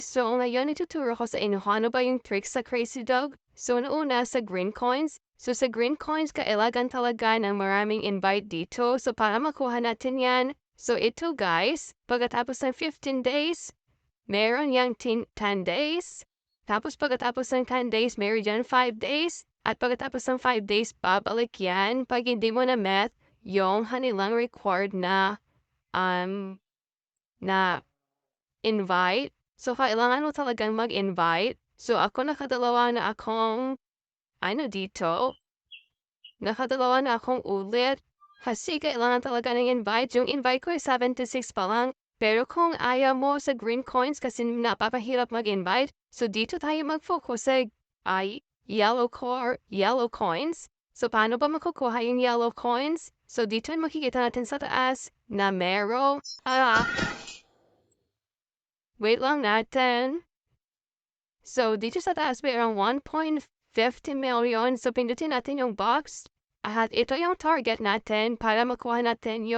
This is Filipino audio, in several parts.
So, ngayon ituturo ko sa inyo kung ano ba yung tricks sa CRAZYDOG. So, una sa green coins. So, sa green coins, kailangan talaga ng maraming invite dito. So, para makuha natin yan, so ito guys, pagkatapos ng 15 days, meron yang 10 days. Tapos pagkatapos ng 10 days, meron dyan 5 days. At pagkatapos ng 5 days, babalik yan pag hindi mo na met yung kanilang required na invite. So, kailangan mo talagang mag-invite. So, ako nakadalawa na akong, dito. Nakadalawa na akong ulit. Kasi kailangan talaga ng invite. Yung invite ko ay 76 pa lang. Pero kung ayaw mo sa green coins kasi napapahirap mag-invite, so dito tayo mag-focus sa yellow coins. So, paano ba makukuha yung yellow coins? So, dito makikita natin sa taas na meron, wait lang natin. So, dito sa taas mayroong 1.50 million. So, pindutin natin yung box. At ito yung target natin para makuha natin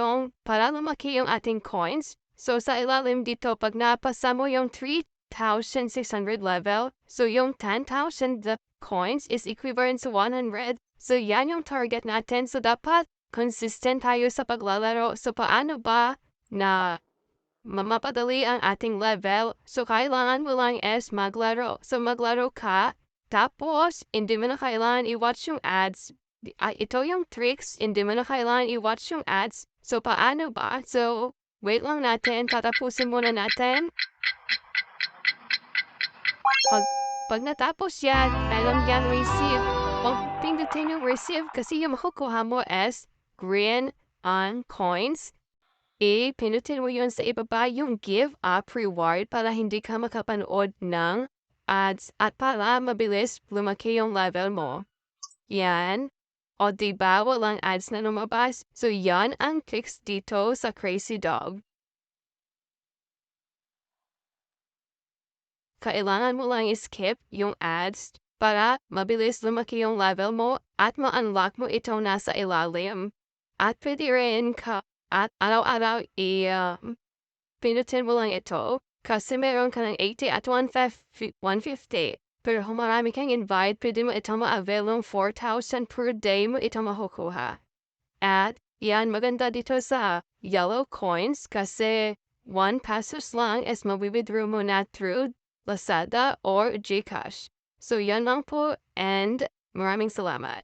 para lumaki yung ating coins. So, sa ilalim dito, pag napasa mo yung 3,600 level, so yung 10,000 coins is equivalent to 100. So, yan yung target natin. So, dapat consistent tayo sa paglalaro. So, paano ba na mapadali ang ating level. So, kailangan mo lang is maglaro. So, maglaro ka. Tapos, hindi mo na kailangan i-watch yung ads. Ito yung tricks. Hindi mo na kailangan i-watch yung ads. So, paano ba? So, wait lang natin. Tatapusin muna natin. Pag natapos yan, meron yan receive. Huwag pindutin yung receive kasi yung makukuha mo is green on coins. Pinutin mo yun sa ibaba yung give up reward para hindi ka makapanood ng ads at para mabilis lumaki yung level mo. Yan. O diba walang ads na lumabas? So yan ang tricks dito sa CRAZYDOG. Kailangan mo lang skip yung ads para mabilis lumaki yung level mo at ma-unlock mo ito nasa ilalim. At pwede rin at araw-araw pinutin mo lang ito kasi meron ka ng 80 at 150. Pero kung marami kang invite, pwede mo ito ma-avail ng 4,000 per day mo ito makukuha. At yan maganda dito sa yellow coins kasi 1 pesos lang is mawithdraw mo na through Lazada or Gcash. So yan lang po and maraming salamat.